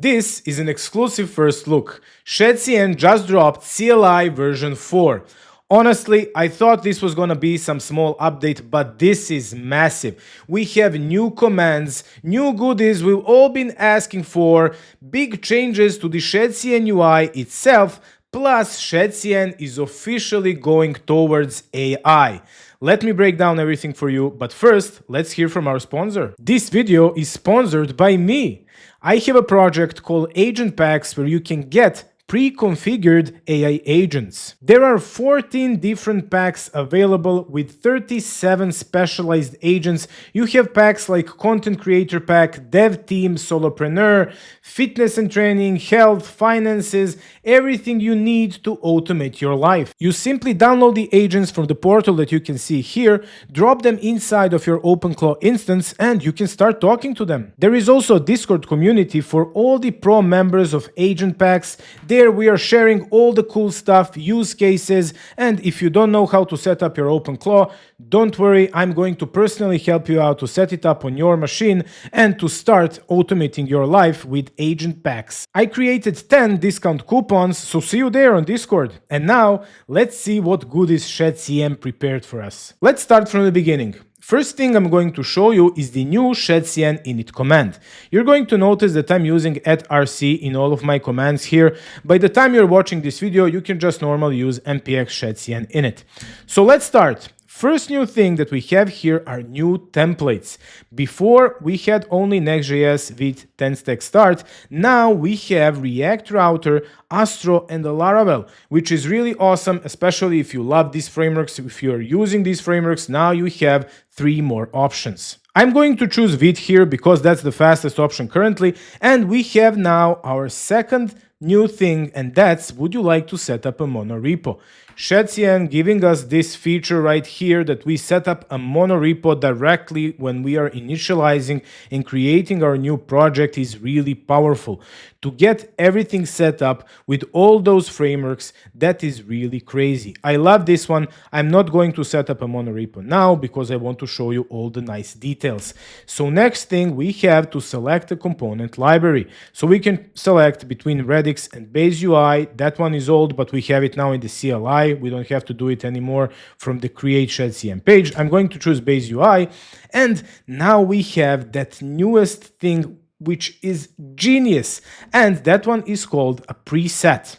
This is an exclusive first look. Shadcn just dropped CLI version 4. Honestly, I thought this was gonna be some small update, but this is massive. We have new commands, new goodies we've all been asking for, big changes to the Shadcn UI itself, plus Shadcn is officially going towards AI. Let me break down everything for you, but first, let's hear from our sponsor. This video is sponsored by me. I have a project called AgentPacks where you can get pre-configured AI agents. There are 14 different packs available with 37 specialized agents. You have packs like Content Creator Pack, Dev Team, Solopreneur, Fitness and Training, Health, Finances, everything you need to automate your life. You simply download the agents from the portal that you can see here, drop them inside of your OpenClaw instance, and you can start talking to them. There is also a Discord community for all the pro members of AgentPacks. There we are sharing all the cool stuff, use cases, and if you don't know how to set up your OpenClaw, don't worry, I'm going to personally help you out to set it up on your machine and to start automating your life with AgentPacks. I created 10 discount coupons, so see you there on Discord. And now, let's see what goodies Shadcn prepared for us. Let's start from the beginning. First thing I'm going to show you is the new Shadcn init command. You're going to notice that I'm using @rc in all of my commands here. By the time you're watching this video, you can just normally use npx Shadcn init. So let's start. First new thing that we have here are new templates. Before we had only Next.js with 10-stack start. Now we have React Router, Astro, and Laravel, which is really awesome, especially if you love these frameworks. If you're using these frameworks, now you have 3 more options. I'm going to choose Vite here because that's the fastest option currently. And we have now our second new thing, and that's, would you like to set up a monorepo? Shadcn giving us this feature right here that we set up a monorepo directly when we are initializing and creating our new project is really powerful. To get everything set up with all those frameworks, that is really crazy. I love this one. I'm not going to set up a monorepo now because I want to show you all the nice details. So next thing, we have to select a component library. So we can select between Redux and Base UI. That one is old, but we have it now in the CLI. We don't have to do it anymore from the Create Shadcn page. I'm going to choose Base UI. And now we have that newest thing, which is genius. And that one is called a preset.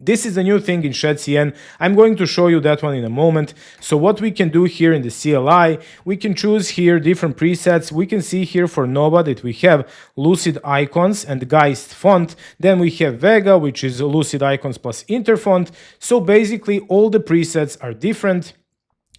This is a new thing in Shadcn. I'm going to show you that one in a moment. So what we can do here in the CLI, we can choose here different presets. We can see here for Nova that we have Lucid Icons and Geist font. Then we have Vega, which is Lucid Icons plus Interfont. So basically all the presets are different.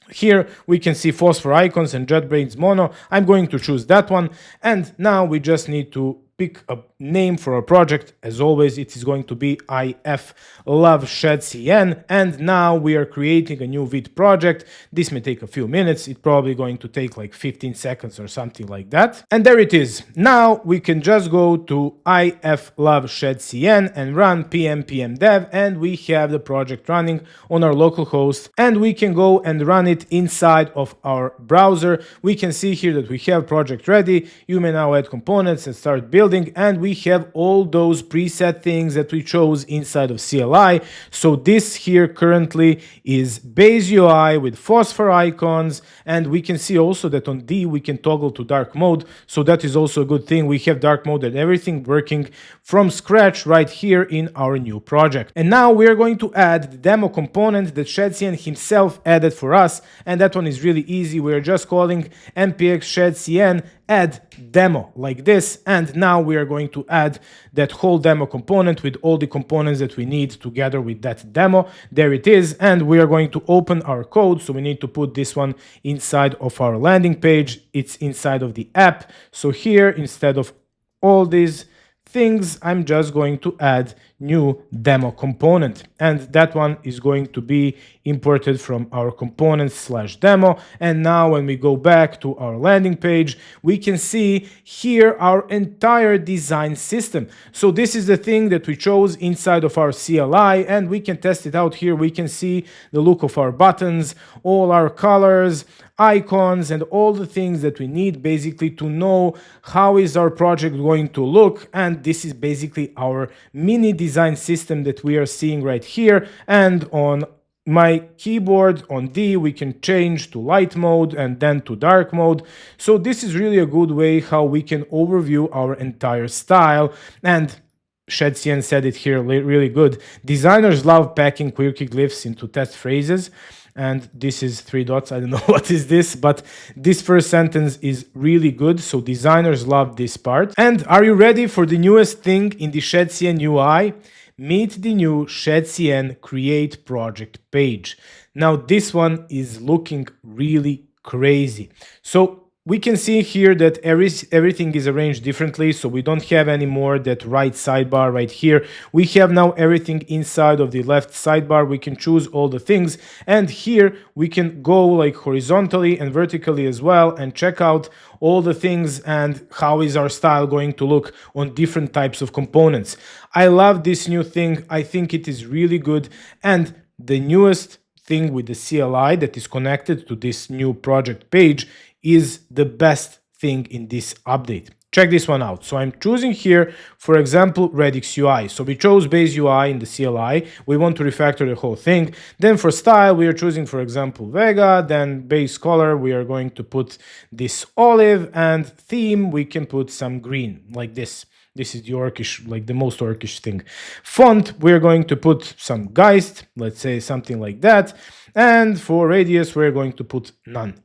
Here we can see Phosphor Icons and JetBrains Mono. I'm going to choose that one. And now we just need to pick a name for our project. As always, it is going to be IF Love Shadcn. And now we are creating a new Vite project. This may take a few minutes. It's probably going to take like 15 seconds or something like that. And there it is. Now we can just go to IF Love Shadcn and run pm dev, and we have the project running on our local host, and we can go and run it inside of our browser. We can see here that we have project ready. You may now add components and start building. And we have all those preset things that we chose inside of CLI. So this here currently is Base UI with Phosphor Icons, and we can see also that on D we can toggle to dark mode. So that is also a good thing. We have dark mode and everything working from scratch right here in our new project. And now we are going to add the demo component that Shadcn himself added for us, and that one is really easy. We are just calling npx Shadcn add demo like this, and now we are going to add that whole demo component with all the components that we need together with that demo. There it is, and we are going to open our code. So we need to put this one inside of our landing page. It's inside of the app. So here, instead of all these things, I'm just going to add new demo component. And that one is going to be imported from our components/demo. And now when we go back to our landing page, we can see here our entire design system. So this is the thing that we chose inside of our CLI, and we can test it out here. We can see the look of our buttons, all our colors, icons, and all the things that we need basically to know how is our project going to look. And this is basically our mini design system that we are seeing right here. And on my keyboard on D, we can change to light mode and then to dark mode. So this is really a good way how we can overview our entire style. And Shadcn said it here really good. Designers love packing quirky glyphs into test phrases. And this is 3 dots. I don't know what is this, but this first sentence is really good. So designers love this part. And are you ready for the newest thing in the Shadcn UI? Meet the new Shadcn Create Project page. Now this one is looking really crazy. So we can see here that everything is arranged differently. So we don't have anymore that right sidebar right here. We have now everything inside of the left sidebar. We can choose all the things. And here we can go like horizontally and vertically as well and check out all the things and how is our style going to look on different types of components. I love this new thing. I think it is really good. And the newest thing with the CLI that is connected to this new project page is the best thing in this update. Check this one out. So I'm choosing here, for example, Redux UI. So we chose base UI in the CLI. We want to refactor the whole thing. Then for style, we are choosing, for example, Vega. Then base color, we are going to put this olive, and theme, we can put some green like this. This is the orcish, like the most orcish thing. Font, we're going to put some Geist, let's say something like that. And for radius, we're going to put none.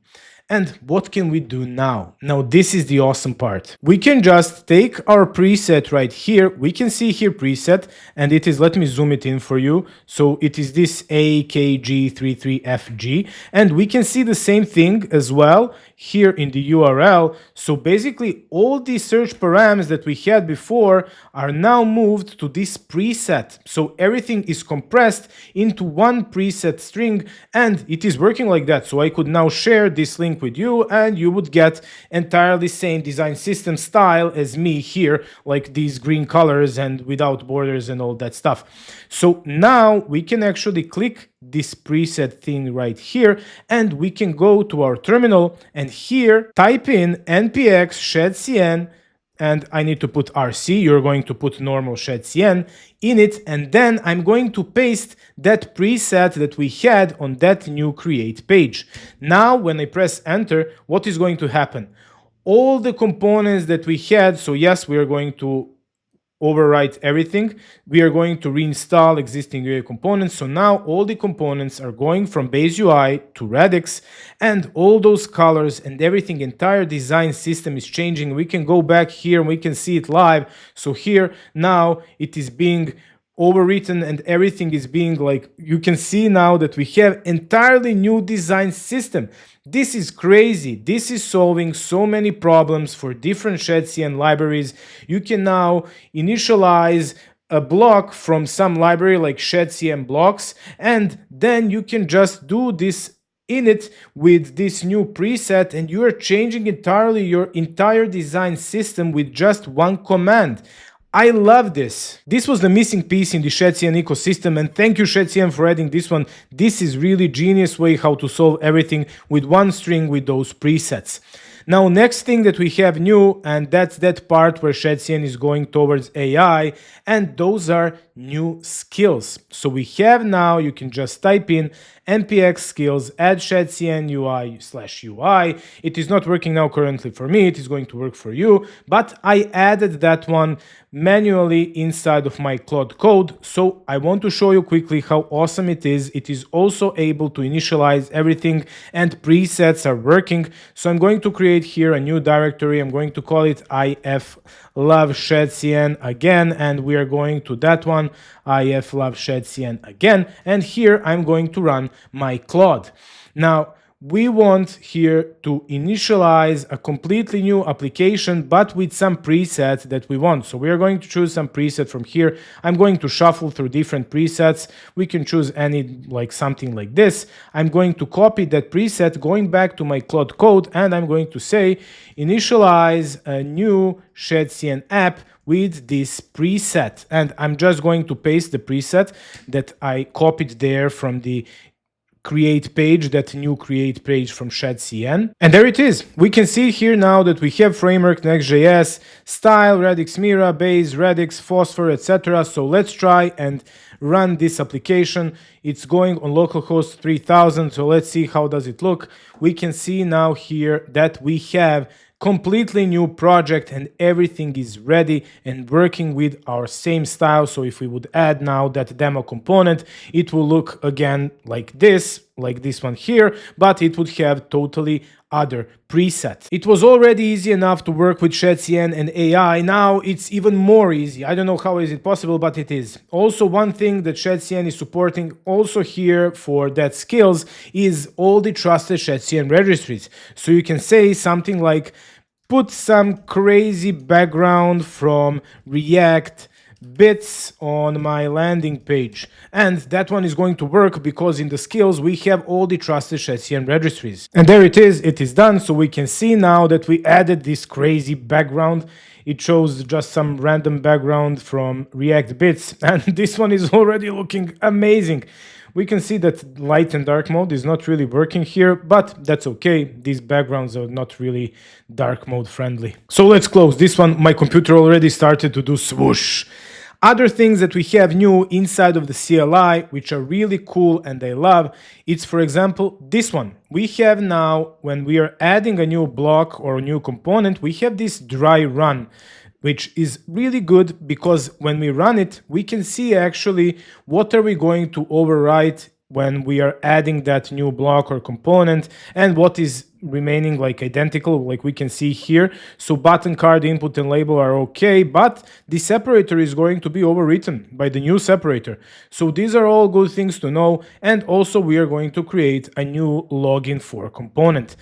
And what can we do now? Now, this is the awesome part. We can just take our preset right here. We can see here preset, and it is, let me zoom it in for you. So it is this AKG33FG, and we can see the same thing as well here in the URL. So basically all these search params that we had before are now moved to this preset. So everything is compressed into one preset string, and it is working like that. So I could now share this link with you, and you would get entirely same design system style as me here, like these green colors and without borders and all that stuff. So now we can actually click this preset thing right here, and we can go to our terminal and here type in npx shadcn, and I need to put RC, you're going to put normal Shadcn in it, and then I'm going to paste that preset that we had on that new create page. Now, when I press enter, what is going to happen? All the components that we had, so yes, we are going to overwrite everything. We are going to reinstall existing UI components. So now all the components are going from base UI to Redux, and all those colors and everything, entire design system is changing. We can go back here and we can see it live. So here now it is being overwritten and everything is being like, you can see now that we have entirely new design system. This is crazy. This is solving so many problems for different Shadcn libraries. You can now initialize a block from some library like Shadcn blocks, and then you can just do this init with this new preset, and you are changing entirely your entire design system with just one command. I love this. This was the missing piece in the Shadcn ecosystem, and thank you Shadcn for adding this one. This is really genius way how to solve everything with one string with those presets. Now, next thing that we have new, and that's that part where Shadcn is going towards AI, and those are new skills. So we have now, you can just type in npx skills, add Shadcn UI/UI. It is not working now currently for me, it is going to work for you, but I added that one manually inside of my Claude code. So I want to show you quickly how awesome it is. It is also able to initialize everything, and presets are working. So I'm going to create here a new directory. I'm going to call it if love Shadcn again, and we are going to that one, if love Shadcn again, and here I'm going to run my Claude. Now, we want here to initialize a completely new application, but with some presets that we want. So we are going to choose some preset from here. I'm going to shuffle through different presets. We can choose any, like something like this. I'm going to copy that preset, going back to my Claude code, and I'm going to say initialize a new Shadcn app with this preset. And I'm just going to paste the preset that I copied there from the create page, that new create page from Shadcn. And there it is. We can see here now that we have framework, Next.js, style, Radix Mira, base, Radix, Phosphor, etc. So let's try and run this application. It's going on localhost 3000. So let's see how does it look. We can see now here that we have completely new project and everything is ready and working with our same style. So if we would add now that demo component, it will look again like this one here, but it would have totally other presets. It was already easy enough to work with Shadcn and AI. Now it's even more easy. I don't know how is it possible, but it is. Also, one thing that Shadcn is supporting also here for that skills is all the trusted Shadcn registries. So you can say something like, put some crazy background from React bits on my landing page. And that one is going to work because in the skills we have all the trusted Shadcn registries. And there it is done. So we can see now that we added this crazy background. It shows just some random background from React bits. And this one is already looking amazing. We can see that light and dark mode is not really working here, but that's okay. These backgrounds are not really dark mode friendly. So let's close this one. My computer already started to do swoosh. Other things that we have new inside of the CLI, which are really cool and I love, it's for example, this one. We have now, when we are adding a new block or a new component, we have this dry run, which is really good because when we run it, we can see actually what are we going to overwrite when we are adding that new block or component and what is remaining like identical, like we can see here. So button, card, input and label are okay, but the separator is going to be overwritten by the new separator. So these are all good things to know. And also we are going to create a new login for component.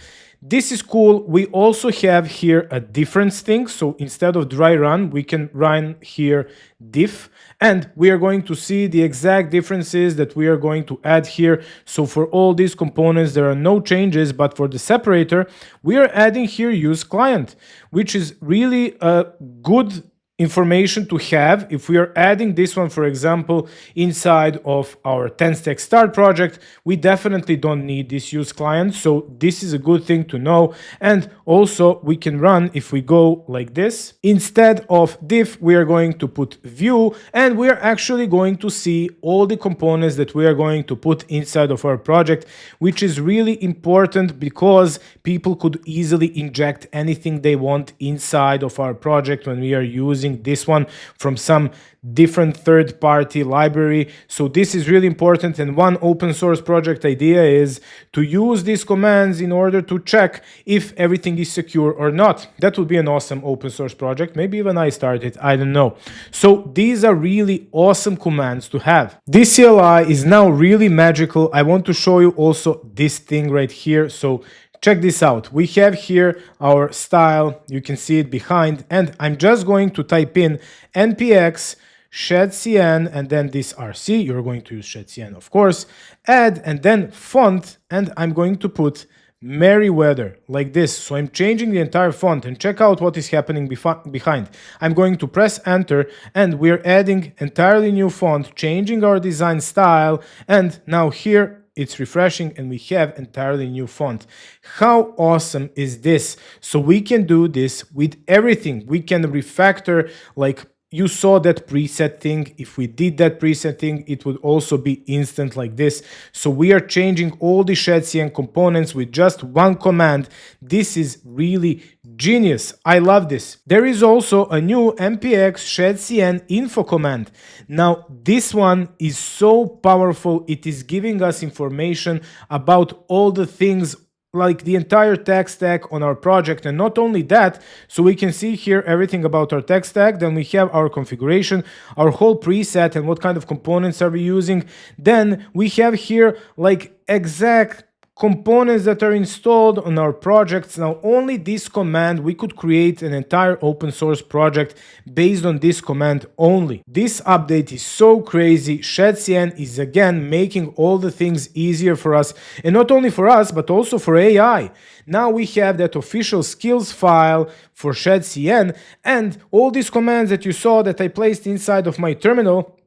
This is cool. We also have here a difference thing. So instead of dry run, we can run here diff, and we are going to see the exact differences that we are going to add here. So for all these components, there are no changes, but for the separator, we are adding here use client, which is really a good information to have. If we are adding this one, for example, inside of our 10 stack start project, we definitely don't need this use client. So this is a good thing to know. And also we can run, if we go like this, instead of diff, we are going to put view, and we are actually going to see all the components that we are going to put inside of our project, which is really important because people could easily inject anything they want inside of our project when we are using this one from some different third-party library. So this is really important, and one open source project idea is to use these commands in order to check if everything is secure or not. That would be an awesome open source project. Maybe even I started, I don't know. So these are really awesome commands to have. This CLI is now really magical. I want to show you also this thing right here. So check this out. We have here our style. You can see it behind, and I'm just going to type in npx Shadcn and then this rc. You're going to use Shadcn, of course, add and then font, and I'm going to put Merryweather like this. So I'm changing the entire font, and check out what is happening behind. I'm going to press enter, and we're adding entirely new font, changing our design style, and now here it's refreshing and we have entirely new font. How awesome is this? So we can do this with everything. We can refactor, like you saw that preset thing. If we did that preset thing, it would also be instant like this. So we are changing all the Shadcn components with just one command. This is really genius. I love this. There is also a new npx Shadcn info command. Now this one is so powerful. It is giving us information about all the things, like the entire tech stack on our project. And not only that, so we can see here everything about our tech stack. Then we have our configuration, our whole preset, and what kind of components are we using. Then we have here like exact components that are installed on our projects. Now, only this command, we could create an entire open source project based on this command only. This update is so crazy. Shadcn is again making all the things easier for us, and not only for us, but also for AI. Now we have that official skills file for Shadcn, and all these commands that you saw that I placed inside of my terminal,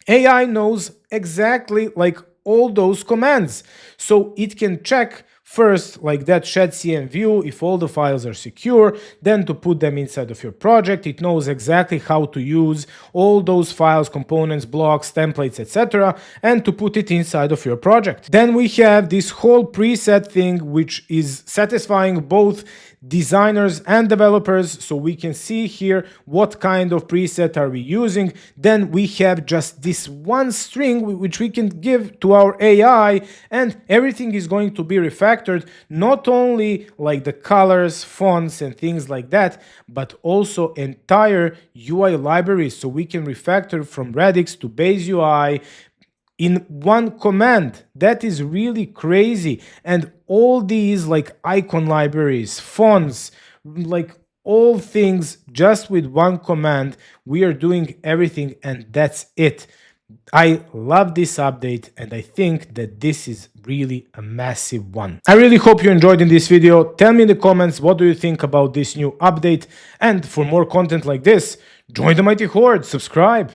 AI knows exactly like all those commands. So it can check first like that Shadcn view if all the files are secure, then to put them inside of your project. It knows exactly how to use all those files, components, blocks, templates, etc., and to put it inside of your project. Then we have this whole preset thing, which is satisfying both designers and developers, so we can see here what kind of preset are we using. Then we have just this one string which we can give to our AI, and everything is going to be refactored, not only like the colors, fonts, and things like that, but also entire UI libraries, so we can refactor from Radix to base UI in one command. That is really crazy. And all these like icon libraries, fonts, like all things just with one command. We are doing everything, and that's it. I love this update, and I think that this is really a massive one. I really hope you enjoyed in this video. Tell me in the comments, what do you think about this new update? And for more content like this, join the mighty Horde, subscribe.